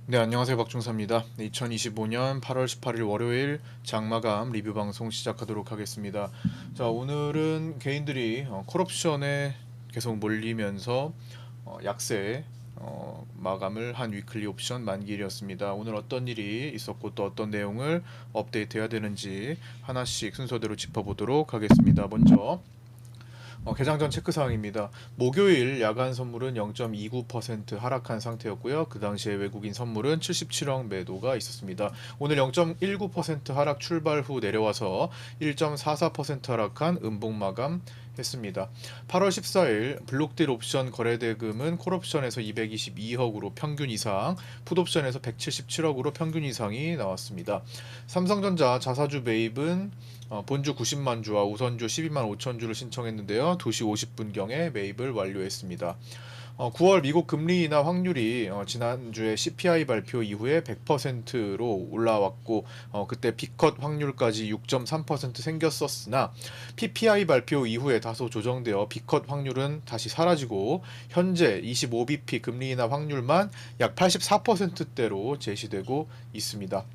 네, 안녕하세요. 박중사입니다. 2025년 8월 18일 월요일 장마감 리뷰 방송 시작하도록 하겠습니다. 자, 오늘은 개인들이 콜옵션에 계속 몰리면서 약세 마감을 한 위클리 옵션 만기일이었습니다. 오늘 어떤 일이 있었고 또 어떤 내용을 업데이트해야 되는지 하나씩 순서대로 짚어보도록 하겠습니다. 먼저 개장 전 체크사항입니다. 목요일 야간 선물은 0.29% 하락한 상태였고요. 그 당시에 외국인 선물은 77억 매도가 있었습니다. 오늘 0.19% 하락 출발 후 내려와서 1.44% 하락한 음봉 마감 했습니다. 8월 14일 블록딜 옵션 거래대금은 콜옵션에서 222억으로 평균 이상, 풋옵션에서 177억으로 평균 이상이 나왔습니다. 삼성전자 자사주 매입은 본주 90만 주와 우선주 12만 5천 주를 신청했는데요. 2시 50분경에 매입을 완료했습니다. 9월 미국 금리 인하 확률이 지난주에 CPI 발표 이후에 100%로 올라왔고 그때 B컷 확률까지 6.3% 생겼었으나 PPI 발표 이후에 다소 조정되어 B컷 확률은 다시 사라지고 현재 25bp 금리 인하 확률만 약 84%대로 제시되고 있습니다.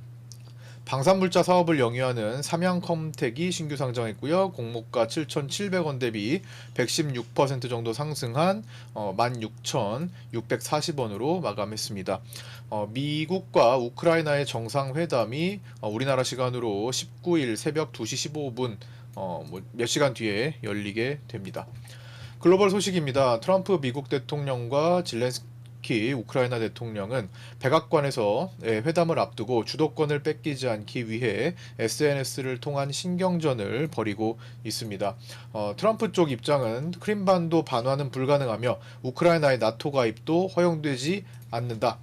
방산물자 사업을 영위하는 삼양컴텍이 신규 상장했고요. 공모가 7,700원 대비 116% 정도 상승한 16,640원으로 마감했습니다. 미국과 우크라이나의 정상회담이 우리나라 시간으로 19일 새벽 2시 15분 몇 시간 뒤에 열리게 됩니다. 글로벌 소식입니다. 트럼프 미국 대통령과 질렌스키 우크라이나 대통령은 백악관에서 회담을 앞두고 주도권을 뺏기지 않기 위해 SNS를 통한 신경전을 벌이고 있습니다. 트럼프 쪽 입장은 크림반도 반환은 불가능하며 우크라이나의 나토 가입도 허용되지 않는다.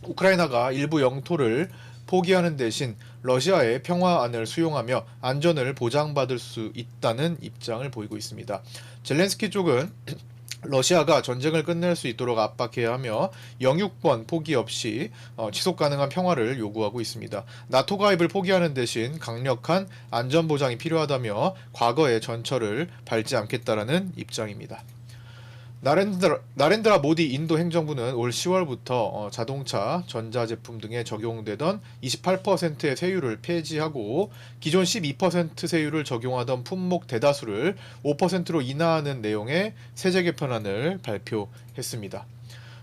우크라이나가 일부 영토를 포기하는 대신 러시아의 평화안을 수용하며 안전을 보장받을 수 있다는 입장을 보이고 있습니다. 젤렌스키 쪽은 러시아가 전쟁을 끝낼 수 있도록 압박해야 하며 영유권 포기 없이 지속 가능한 평화를 요구하고 있습니다. 나토 가입을 포기하는 대신 강력한 안전보장이 필요하다며 과거의 전철을 밟지 않겠다라는 입장입니다. 나렌드라 모디 인도 행정부는 올 10월부터 자동차, 전자제품 등에 적용되던 28%의 세율을 폐지하고 기존 12% 세율을 적용하던 품목 대다수를 5%로 인하하는 내용의 세제 개편안을 발표했습니다.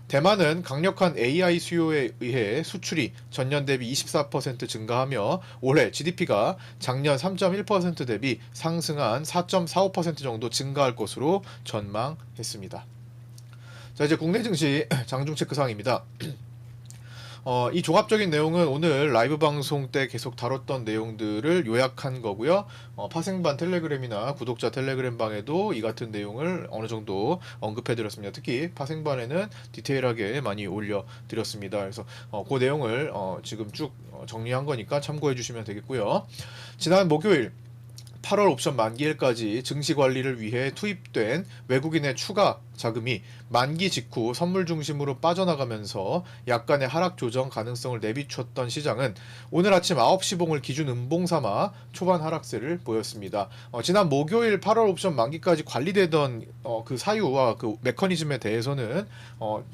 대만은 강력한 AI 수요에 의해 수출이 전년 대비 24% 증가하며 올해 GDP가 작년 3.1% 대비 상승한 4.45% 정도 증가할 것으로 전망했습니다. 자, 이제 국내 증시 장중 체크사항입니다. 이 종합적인 내용은 오늘 라이브 방송 때 계속 다뤘던 내용들을 요약한 거고요. 파생반 텔레그램이나 구독자 텔레그램 방에도 이 같은 내용을 어느 정도 언급해드렸습니다. 특히 파생반에는 디테일하게 많이 올려드렸습니다. 그래서 그 내용을 지금 쭉 정리한 거니까 참고해주시면 되겠고요. 지난 목요일 8월 옵션 만기일까지 증시 관리를 위해 투입된 외국인의 추가 자금이 만기 직후 선물 중심으로 빠져나가면서 약간의 하락 조정 가능성을 내비췄던 시장은 오늘 아침 9시 봉을 기준 음봉 삼아 초반 하락세를 보였습니다. 지난 목요일 8월 옵션 만기까지 관리되던 그 사유와 그 메커니즘에 대해서는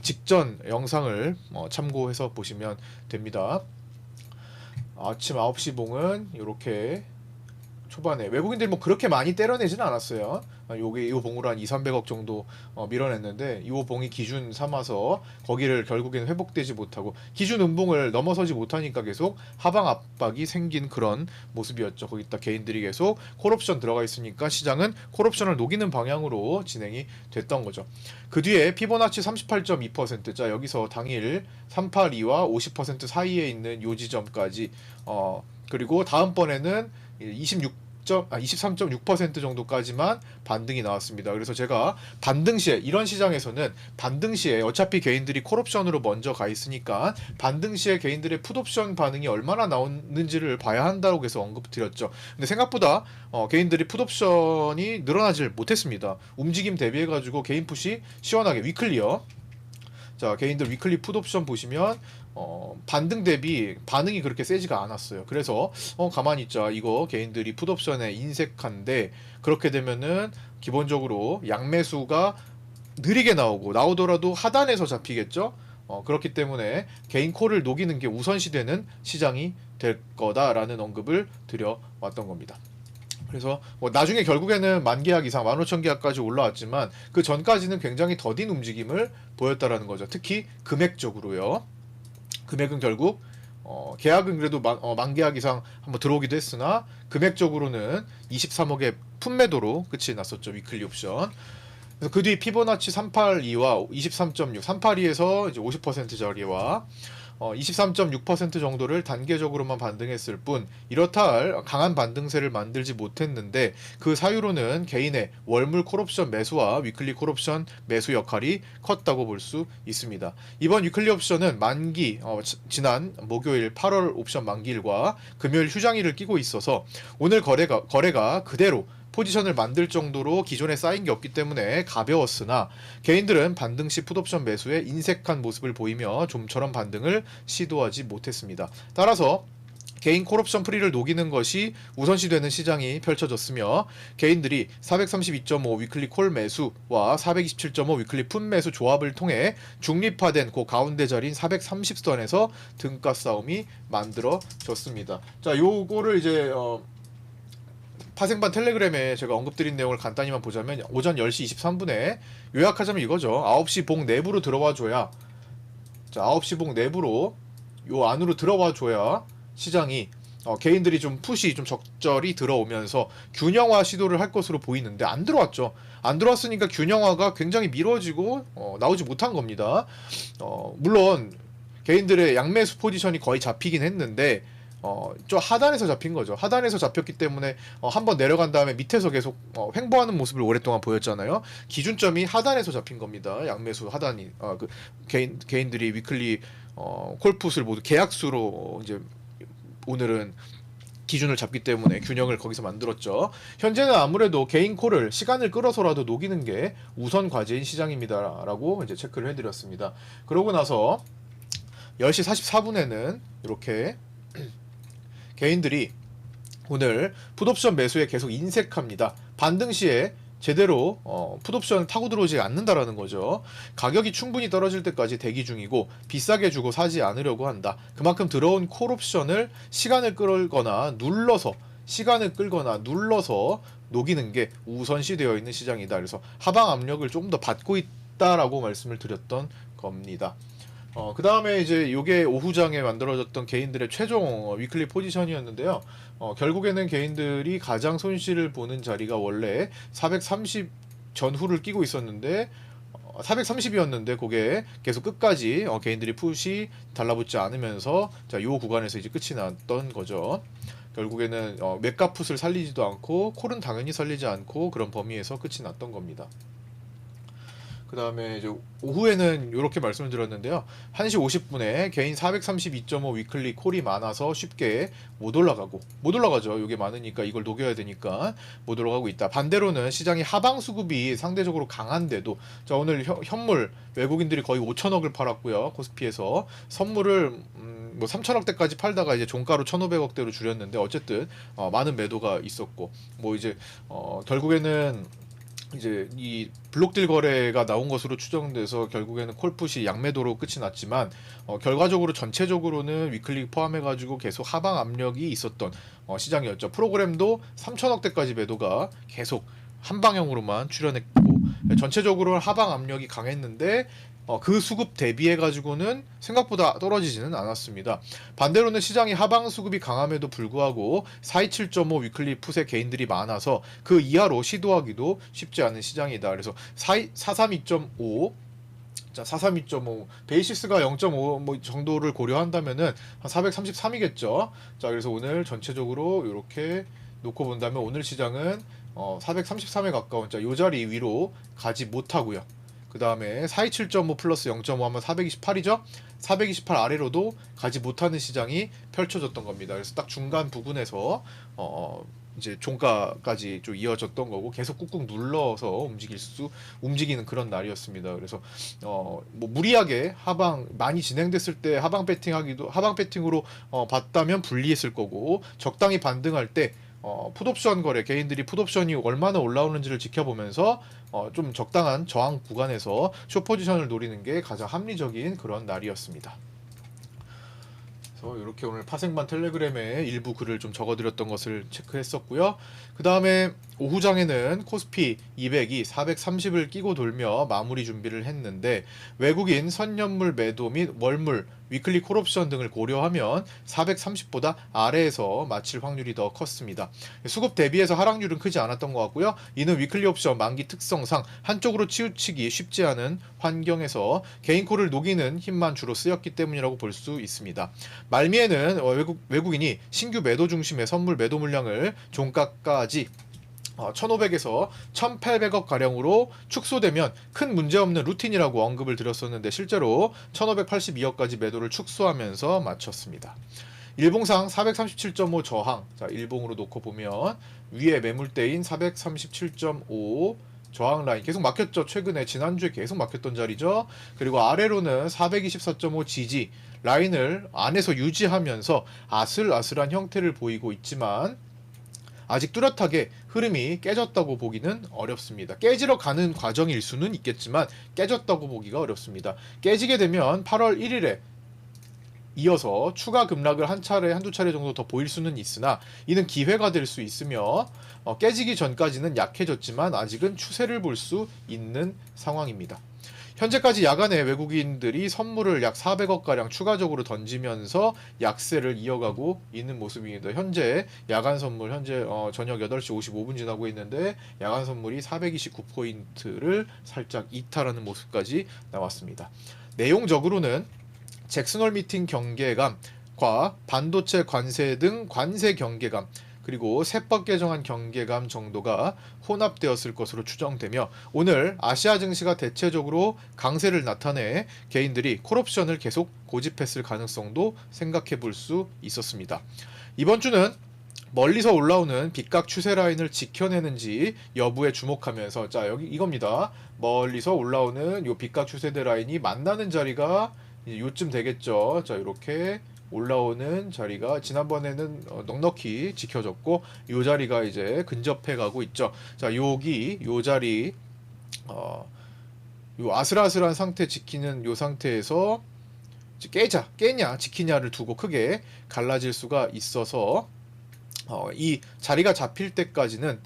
직전 영상을 참고해서 보시면 됩니다. 아침 9시 봉은 이렇게 초반에 외국인들이 뭐 그렇게 많이 때려내지는 않았어요. 요게 이 봉으로 한 2,300억 정도 밀어냈는데 이 봉이 기준 삼아서 거기를 결국에는 회복되지 못하고 기준 음봉을 넘어서지 못하니까 계속 하방 압박이 생긴 그런 모습이었죠. 거기다 개인들이 계속 콜옵션 들어가 있으니까 시장은 콜옵션을 녹이는 방향으로 진행이 됐던 거죠. 그 뒤에 피보나치 38.2%, 자 여기서 당일 382와 50% 사이에 있는 요 지점까지 그리고 다음번에는 23.6% 정도까지만 반등이 나왔습니다. 그래서 제가 반등 시에 이런 시장에서는 반등 시에 어차피 개인들이 콜옵션으로 먼저 가 있으니까 반등 시에 개인들의 풋옵션 반응이 얼마나 나오는지를 봐야 한다고 해서 언급드렸죠. 근데 생각보다 개인들이 풋옵션이 늘어나질 못했습니다. 움직임 대비해 가지고 개인 풋이 시원하게 위클리어. 자, 개인들 위클리 풋옵션 보시면 반등 대비 반응이 그렇게 세지가 않았어요. 그래서 가만히 있자. 이거 개인들이 풋옵션에 인색한데 그렇게 되면은 기본적으로 양매수가 느리게 나오고 나오더라도 하단에서 잡히겠죠. 그렇기 때문에 개인 콜을 녹이는 게 우선시되는 시장이 될 거다라는 언급을 드려왔던 겁니다. 그래서 나중에 결국에는 10,000계약 이상 15,000계약까지 올라왔지만 그 전까지는 굉장히 더딘 움직임을 보였다라는 거죠. 특히 금액적으로요. 금액은 결국 계약은 그래도 만 계약 이상 한번 들어오기도 했으나 금액적으로는 23억의 품매도로 끝이 났었죠. 위클리 옵션. 그래서 그 뒤 피보나치 382와 23.6, 382에서 이제 50% 자리와 23.6% 정도를 단계적으로만 반등했을 뿐 이렇다 할 강한 반등세를 만들지 못했는데 그 사유로는 개인의 월물 콜옵션 매수와 위클리 콜옵션 매수 역할이 컸다고 볼 수 있습니다. 이번 위클리 옵션은 만기 지난 목요일 8월 옵션 만기일과 금요일 휴장일을 끼고 있어서 오늘 거래가 그대로 포지션을 만들 정도로 기존에 쌓인 게 없기 때문에 가벼웠으나 개인들은 반등 시 풋옵션 매수에 인색한 모습을 보이며 좀처럼 반등을 시도하지 못했습니다. 따라서 개인 콜옵션 프리를 녹이는 것이 우선시되는 시장이 펼쳐졌으며 개인들이 432.5 위클리 콜 매수와 427.5 위클리 풋 매수 조합을 통해 중립화된 그 가운데 자리인 430선에서 등가 싸움이 만들어졌습니다. 자, 요거를 이제 파생반 텔레그램에 제가 언급드린 내용을 간단히만 보자면 오전 10시 23분에 요약하자면 이거죠. 9시 봉 내부로 들어와 줘야, 자, 9시 봉 내부로 요 안으로 들어와 줘야 시장이 개인들이 좀 풋이 좀 적절히 들어오면서 균형화 시도를 할 것으로 보이는데 안 들어왔죠. 안 들어왔으니까 균형화가 굉장히 미뤄지고 나오지 못한 겁니다. 물론 개인들의 양매수 포지션이 거의 잡히긴 했는데 좀 하단에서 잡힌 거죠. 하단에서 잡혔기 때문에 한번 내려간 다음에 밑에서 계속 횡보하는 모습을 오랫동안 보였잖아요. 기준점이 하단에서 잡힌 겁니다. 양매수 하단이 그 개인들이 위클리 콜풋을 모두 계약수로 이제 오늘은 기준을 잡기 때문에 균형을 거기서 만들었죠. 현재는 아무래도 개인 콜을 시간을 끌어서라도 녹이는 게 우선 과제인 시장입니다라고 이제 체크를 해드렸습니다. 그러고 나서 10시 44분에는 이렇게 개인들이 오늘 풋옵션 매수에 계속 인색합니다. 반등 시에 제대로 풋옵션을 타고 들어오지 않는다라는 거죠. 가격이 충분히 떨어질 때까지 대기 중이고 비싸게 주고 사지 않으려고 한다. 그만큼 들어온 콜옵션을 시간을 끌거나 눌러서 녹이는 게 우선시되어 있는 시장이다. 그래서 하방 압력을 조금 더 받고 있다라고 말씀을 드렸던 겁니다. 그 다음에 이제 요게 오후장에 만들어졌던 개인들의 최종 위클리 포지션이었는데요. 결국에는 개인들이 가장 손실을 보는 자리가 원래 430 전후를 끼고 있었는데 430이었는데 그게 계속 끝까지 개인들이 풋이 달라붙지 않으면서 자, 요 구간에서 이제 끝이 났던 거죠. 결국에는 맥가 풋을 살리지도 않고 콜은 당연히 살리지 않고 그런 범위에서 끝이 났던 겁니다. 그 다음에 이제 오후에는 이렇게 말씀을 드렸는데요. 1시 50분에 개인 432.5 위클리 콜이 많아서 쉽게 못 올라가죠. 이게 많으니까 이걸 녹여야 되니까 못 올라가고 있다. 반대로는 시장이 하방 수급이 상대적으로 강한데도 자, 오늘 현물 외국인들이 거의 5천억을 팔았고요. 코스피에서 선물을 뭐 3천억대까지 팔다가 이제 종가로 1,500억대로 줄였는데 어쨌든 많은 매도가 있었고 뭐 이제 결국에는 이제 이 블록딜 거래가 나온 것으로 추정돼서 결국에는 콜풋이 양매도로 끝이 났지만 결과적으로 전체적으로는 위클리 포함해가지고 계속 하방 압력이 있었던 시장이었죠. 프로그램도 3천억대까지 매도가 계속 한 방향으로만 출현했고 전체적으로 하방 압력이 강했는데 그 수급 대비해 가지고는 생각보다 떨어지지는 않았습니다. 반대로는 시장이 하방 수급이 강함에도 불구하고 427.5 위클리 풋의 개인들이 많아서 그 이하로 시도하기도 쉽지 않은 시장이다. 그래서 432.5 자, 432.5 베이시스가 0.5 뭐 정도를 고려한다면은 한 433이겠죠. 자, 그래서 오늘 전체적으로 이렇게 놓고 본다면 오늘 시장은 433에 가까운 요 자리 위로 가지 못하고요. 그 다음에 427.5 플러스 0.5 하면 428이죠. 428 아래로도 가지 못하는 시장이 펼쳐졌던 겁니다. 그래서 딱 중간 부분에서 이제 종가까지 좀 이어졌던 거고 계속 꾹꾹 눌러서 움직이는 그런 날이었습니다. 그래서 뭐 무리하게 하방 많이 진행됐을 때 하방 배팅으로 봤다면 불리했을 거고 적당히 반등할 때 풋옵션 거래, 개인들이 풋옵션이 얼마나 올라오는지를 지켜보면서 좀 적당한 저항 구간에서 숏포지션을 노리는 게 가장 합리적인 그런 날이었습니다. 그래서 이렇게 오늘 파생반 텔레그램에 일부 글을 좀 적어드렸던 것을 체크했었고요. 그 다음에 오후장에는 코스피 200이 430을 끼고 돌며 마무리 준비를 했는데, 외국인 선연물 매도 및 월물, 위클리 콜옵션 등을 고려하면 430보다 아래에서 마칠 확률이 더 컸습니다. 수급 대비해서 하락률은 크지 않았던 것 같고요. 이는 위클리 옵션 만기 특성상 한쪽으로 치우치기 쉽지 않은 환경에서 개인콜을 녹이는 힘만 주로 쓰였기 때문이라고 볼 수 있습니다. 말미에는 외국인이 신규 매도 중심의 선물 매도 물량을 종가까지 1,500에서 1,800억 가량으로 축소되면 큰 문제 없는 루틴이라고 언급을 드렸었는데, 실제로 1,582억까지 매도를 축소하면서 마쳤습니다. 일봉상 437.5 저항, 자 일봉으로 놓고 보면 위에 매물대인 437.5 저항 라인 계속 막혔죠. 최근에 지난주에 계속 막혔던 자리죠. 그리고 아래로는 424.5 지지 라인을 안에서 유지하면서 아슬아슬한 형태를 보이고 있지만, 아직 뚜렷하게 흐름이 깨졌다고 보기는 어렵습니다. 깨지러 가는 과정일 수는 있겠지만 깨졌다고 보기가 어렵습니다. 깨지게 되면 8월 1일에 이어서 추가 급락을 한두 차례 정도 더 보일 수는 있으나, 이는 기회가 될 수 있으며 깨지기 전까지는 약해졌지만 아직은 추세를 볼 수 있는 상황입니다. 현재까지 야간에 외국인들이 선물을 약 400억가량 추가적으로 던지면서 약세를 이어가고 있는 모습입니다. 현재 야간 선물, 저녁 8시 55분 지나고 있는데 야간 선물이 429포인트를 살짝 이탈하는 모습까지 나왔습니다. 내용적으로는 잭슨홀 미팅 경계감과 반도체 관세 등 관세 경계감, 그리고 세법 개정안 경계감 정도가 혼합되었을 것으로 추정되며, 오늘 아시아 증시가 대체적으로 강세를 나타내 개인들이 콜옵션을 계속 고집했을 가능성도 생각해 볼 수 있었습니다. 이번 주는 멀리서 올라오는 빗각 추세 라인을 지켜내는지 여부에 주목하면서, 자 여기 이겁니다. 멀리서 올라오는 요 빗각 추세대 라인이 만나는 자리가 이제 요쯤 되겠죠. 자 이렇게 올라오는 자리가 지난번에는 넉넉히 지켜졌고, 요 자리가 이제 근접해 가고 있죠. 자 여기 요 자리 요 아슬아슬한 상태 지키는 요 상태에서 깨냐 지키냐를 두고 크게 갈라질 수가 있어서, 이 자리가 잡힐 때까지는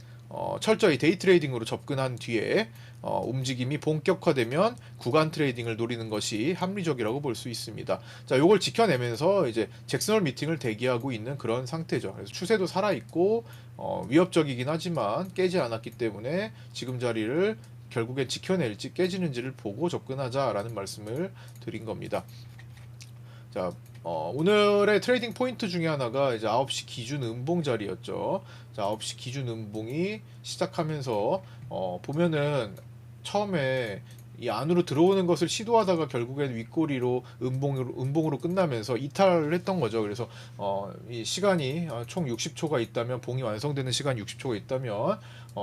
철저히 데이 트레이딩으로 접근한 뒤에 움직임이 본격화되면 구간 트레이딩을 노리는 것이 합리적이라고 볼 수 있습니다. 자, 요걸 지켜내면서 이제 잭슨홀 미팅을 대기하고 있는 그런 상태죠. 그래서 추세도 살아있고 위협적이긴 하지만 깨지 않았기 때문에 지금 자리를 결국엔 지켜낼지 깨지는지를 보고 접근하자라는 말씀을 드린 겁니다. 자, 오늘의 트레이딩 포인트 중에 하나가 이제 9시 기준 음봉 자리였죠. 자, 9시 기준 음봉이 시작하면서 보면은 처음에 이 안으로 들어오는 것을 시도하다가 결국엔 윗꼬리로 음봉으로 끝나면서 이탈을 했던 거죠. 그래서 이 시간이 총 60초가 있다면, 봉이 완성되는 시간 60초가 있다면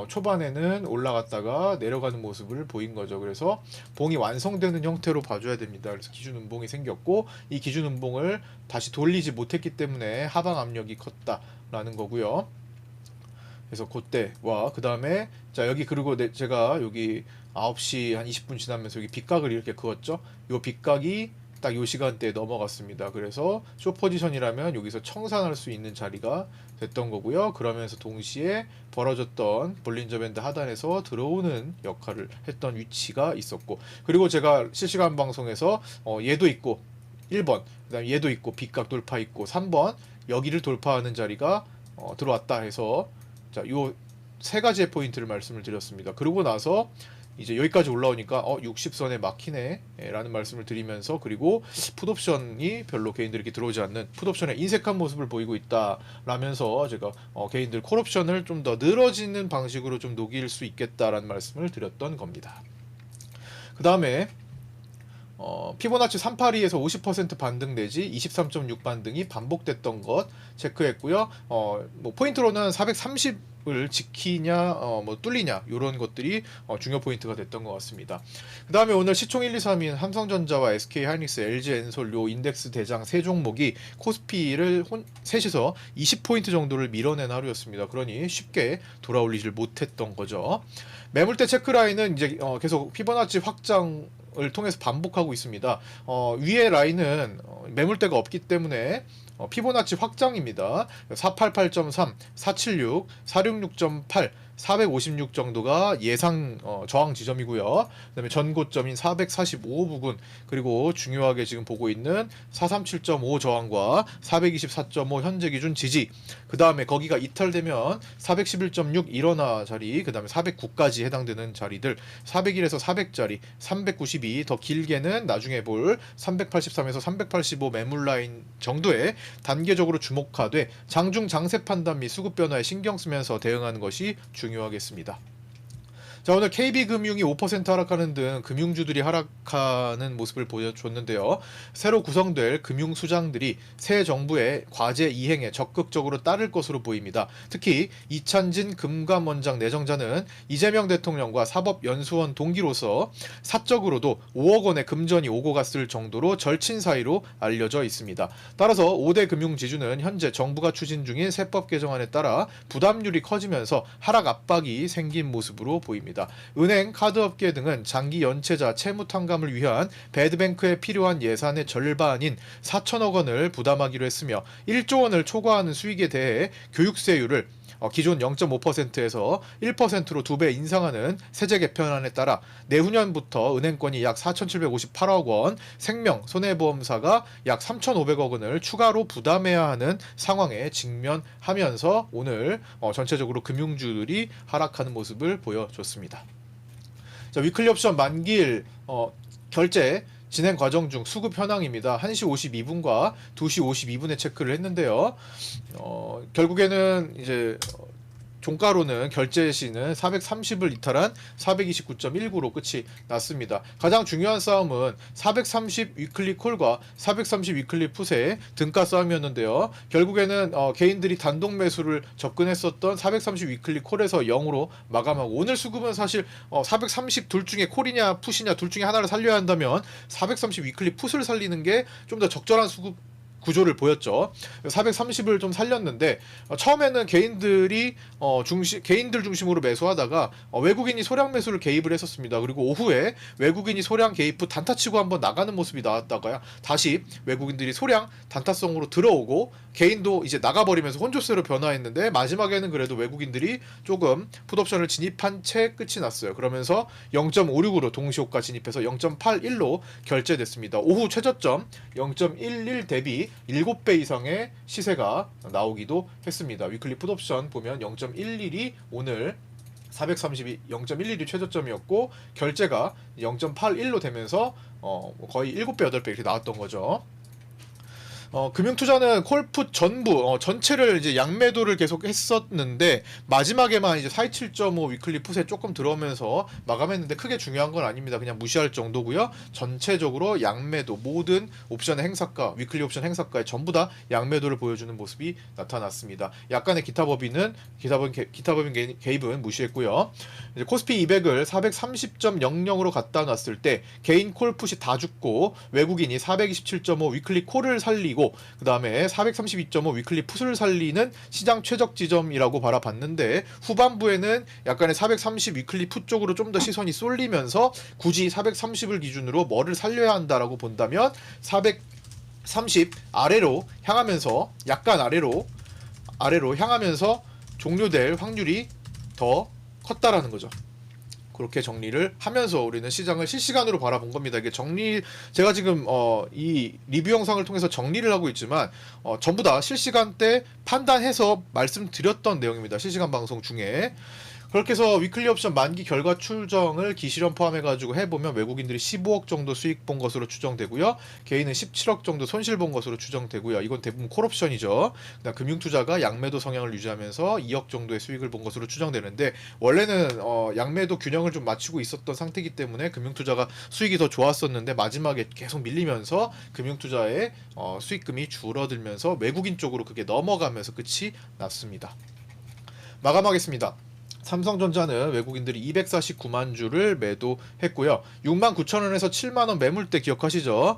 초반에는 올라갔다가 내려가는 모습을 보인 거죠. 그래서 봉이 완성되는 형태로 봐줘야 됩니다. 그래서 기준 음봉이 생겼고, 이 기준 음봉을 다시 돌리지 못했기 때문에 하방 압력이 컸다라는 거고요. 그래서 그때와 그 다음에 자 여기, 그리고 제가 여기 9시 한 20분 지나면서 여기 빗각을 이렇게 그었죠. 요 빗각이 딱 요 시간대에 넘어갔습니다. 그래서 숏 포지션이라면 여기서 청산할 수 있는 자리가 됐던 거고요. 그러면서 동시에 벌어졌던 볼린저 밴드 하단에서 들어오는 역할을 했던 위치가 있었고, 그리고 제가 실시간 방송에서 얘도 있고 1번, 그다음 얘도 있고 빗각 돌파 있고 3번 여기를 돌파하는 자리가 들어왔다 해서, 자, 요 세 가지의 포인트를 말씀을 드렸습니다. 그러고 나서 이제 여기까지 올라오니까 60선에 막히네 라는 말씀을 드리면서, 그리고 풋옵션이 별로 개인들에게 들어오지 않는, 풋옵션의 인색한 모습을 보이고 있다 라면서 제가 개인들 콜옵션을 좀 더 늘어지는 방식으로 좀 녹일 수 있겠다라는 말씀을 드렸던 겁니다. 그 다음에 피보나치 382에서 50% 반등 내지 23.6 반등이 반복됐던 것 체크했고요. 뭐 포인트로는 430을 지키냐, 뭐 뚫리냐 이런 것들이 중요 포인트가 됐던 것 같습니다. 그 다음에 오늘 시총 1, 2, 3인 삼성전자와 SK하이닉스, LG엔솔 요 인덱스 대장 세 종목이 코스피를 셋이서 20포인트 정도를 밀어낸 하루였습니다. 그러니 쉽게 돌아올리질 못했던 거죠. 매물대 체크라인은 이제 계속 피보나치 확장을 통해서 반복하고 있습니다. 위에 라인은 매물대가 없기 때문에 피보나치 확장입니다. 488.3, 476, 466.8, 456 정도가 예상 저항 지점이고요. 그다음에 전고점인 445 부근, 그리고 중요하게 지금 보고 있는 437.5 저항과 424.5 현재 기준 지지. 그다음에 거기가 이탈되면 411.6 일어나 자리, 그다음에 409까지 해당되는 자리들, 401에서 400자리, 392 더 길게는 나중에 볼 383에서 385 매물 라인 정도에 단계적으로 주목하되 장중 장세 판단 및 수급 변화에 신경 쓰면서 대응하는 것이 중요하겠습니다. 자, 오늘 KB금융이 5% 하락하는 등 금융주들이 하락하는 모습을 보여줬는데요. 새로 구성될 금융수장들이 새 정부의 과제 이행에 적극적으로 따를 것으로 보입니다. 특히 이찬진 금감원장 내정자는 이재명 대통령과 사법연수원 동기로서 사적으로도 5억 원의 금전이 오고 갔을 정도로 절친 사이로 알려져 있습니다. 따라서 5대 금융지주는 현재 정부가 추진 중인 세법 개정안에 따라 부담률이 커지면서 하락 압박이 생긴 모습으로 보입니다. 은행, 카드업계 등은 장기 연체자 채무 탕감을 위한 배드뱅크에 필요한 예산의 절반인 4천억 원을 부담하기로 했으며 1조 원을 초과하는 수익에 대해 교육세율을 기존 0.5%에서 1%로 2배 인상하는 세제 개편안에 따라 내후년부터 은행권이 약 4,758억 원, 생명, 손해보험사가 약 3,500억 원을 추가로 부담해야 하는 상황에 직면하면서 오늘 전체적으로 금융주들이 하락하는 모습을 보여줬습니다. 자, 위클리 옵션 만기일 결제 진행 과정 중 수급 현황입니다. 1시 52분과 2시 52분에 체크를 했는데요. 결국에는 이제 종가로는 결제 시는 430을 이탈한 429.19로 끝이 났습니다. 가장 중요한 싸움은 430 위클리 콜과 430 위클리 풋의 등가 싸움이었는데요. 결국에는 개인들이 단독 매수를 접근했었던 430 위클리 콜에서 0으로 마감하고, 오늘 수급은 사실 430 둘 중에 콜이냐 풋이냐 둘 중에 하나를 살려야 한다면 430 위클리 풋을 살리는 게 좀 더 적절한 수급 구조를 보였죠. 430을 좀 살렸는데 처음에는 개인들 중심으로 매수하다가 외국인이 소량 매수를 개입을 했었습니다. 그리고 오후에 외국인이 소량 개입 후 단타치고 한번 나가는 모습이 나왔다가요, 다시 외국인들이 소량 단타성으로 들어오고 개인도 이제 나가버리면서 혼조세로 변화했는데 마지막에는 그래도 외국인들이 조금 풋옵션을 진입한 채 끝이 났어요. 그러면서 0.56으로 동시호가 진입해서 0.81로 결제됐습니다. 오후 최저점 0.11 대비 7배 이상의 시세가 나오기도 했습니다. 위클리 풋옵션 보면 0.11이 오늘 430이 0.11이 최저점이었고 결제가 0.81로 되면서 거의 7배, 8배 이렇게 나왔던 거죠. 금융투자는 콜풋 전부 전체를 이제 양매도를 계속 했었는데 마지막에만 이제 427.5 위클리 풋에 조금 들어오면서 마감했는데 크게 중요한 건 아닙니다. 그냥 무시할 정도고요. 전체적으로 양매도, 모든 옵션의 행사가, 위클리 옵션 행사가에 전부 다 양매도를 보여주는 모습이 나타났습니다. 약간의 기타법인 개입은 무시했고요. 이제 코스피 200을 430.00으로 갖다 놨을 때 개인 콜풋이 다 죽고 외국인이 427.5 위클리 콜을 살리고 그 다음에 432.5 위클리 풋을 살리는 시장 최적 지점이라고 바라봤는데 후반부에는 약간의 430 위클리 풋 쪽으로 좀 더 시선이 쏠리면서 굳이 430을 기준으로 뭐를 살려야 한다라고 본다면 430 아래로 향하면서, 약간 아래로 향하면서 종료될 확률이 더 컸다라는 거죠. 그렇게 정리를 하면서 우리는 시장을 실시간으로 바라본 겁니다. 이게 제가 지금 이 리뷰 영상을 통해서 정리를 하고 있지만 전부 다 실시간 때 판단해서 말씀드렸던 내용입니다. 실시간 방송 중에. 그렇게 해서 위클리 옵션 만기 결과 추정을 기실현 포함해가지고 해보면 외국인들이 15억 정도 수익 본 것으로 추정되고요. 개인은 17억 정도 손실 본 것으로 추정되고요. 이건 대부분 콜옵션이죠. 그다음 금융투자가 양매도 성향을 유지하면서 2억 정도의 수익을 본 것으로 추정되는데 원래는 양매도 균형을 좀 맞추고 있었던 상태이기 때문에 금융투자가 수익이 더 좋았었는데 마지막에 계속 밀리면서 금융투자의 수익금이 줄어들면서 외국인 쪽으로 그게 넘어가면서 끝이 났습니다. 마감하겠습니다. 삼성전자는 외국인들이 249만 주를 매도했고요. 6만 9천 원에서 7만 원 매물대 기억하시죠?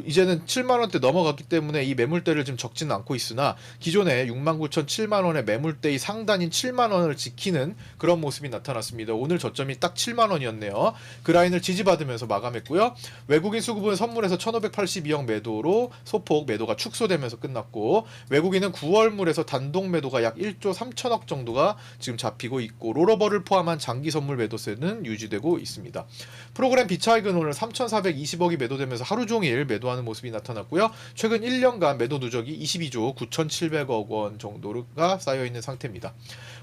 이제는 7만 원대 넘어갔기 때문에 이 매물대를 좀 적지는 않고 있으나 기존에 6만 9천 7만 원의 매물대의 상단인 7만 원을 지키는 그런 모습이 나타났습니다. 오늘 저점이 딱 7만 원이었네요. 그 라인을 지지받으면서 마감했고요. 외국인 수급은 선물에서 1582억 매도로 소폭 매도가 축소되면서 끝났고 외국인은 9월물에서 단독 매도가 약 1조 3천억 정도가 지금 잡히고 있고 롤오버를 포함한 장기 선물 매도세는 유지되고 있습니다. 프로그램 비차익은 오늘 3,420억이 매도되면서 하루 종일 매도하는 모습이 나타났고요. 최근 1년간 매도 누적이 22조 9,700억 원 정도가 쌓여있는 상태입니다.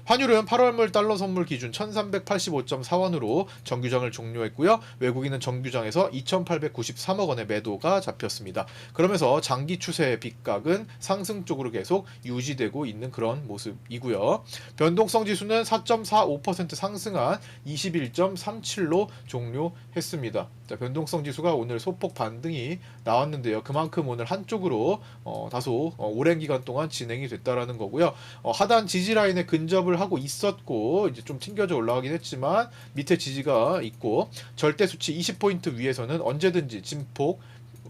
환율은 8월물 달러 선물 기준 1,385.4원으로 정규장을 종료했고요. 외국인은 정규장에서 2,893억 원의 매도가 잡혔습니다. 그러면서 장기 추세의 빗각은 상승 쪽으로 계속 유지되고 있는 그런 모습이고요. 변동성 지수는 4.45% 상승한 21.37로 종료했습니다. 자, 변동성 지수가 오늘 소폭 반등이 나왔는데요. 그만큼 오늘 한쪽으로 다소 오랜 기간 동안 진행이 됐다라는 거고요. 하단 지지 라인에 근접을 하고 있었고 이제 좀 튕겨져 올라가긴 했지만 밑에 지지가 있고 절대 수치 20포인트 위에서는 언제든지 진폭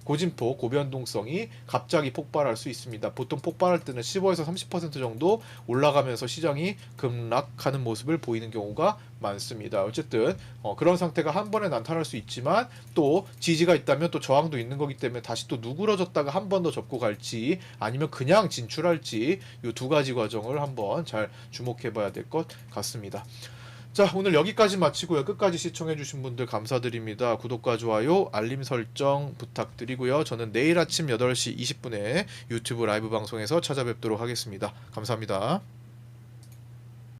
고진폭, 고변동성이 갑자기 폭발할 수 있습니다. 보통 폭발할 때는 15에서 30% 정도 올라가면서 시장이 급락하는 모습을 보이는 경우가 많습니다. 어쨌든 그런 상태가 한 번에 나타날 수 있지만 또 지지가 있다면 또 저항도 있는 거기 때문에 다시 또 누그러졌다가 한 번 더 접고 갈지 아니면 그냥 진출할지 이 두 가지 과정을 한번 잘 주목해 봐야 될 것 같습니다. 자, 오늘 여기까지 마치고요. 끝까지 시청해주신 분들 감사드립니다. 구독과 좋아요, 알림 설정 부탁드리고요. 저는 내일 아침 8시 20분에 유튜브 라이브 방송에서 찾아뵙도록 하겠습니다. 감사합니다.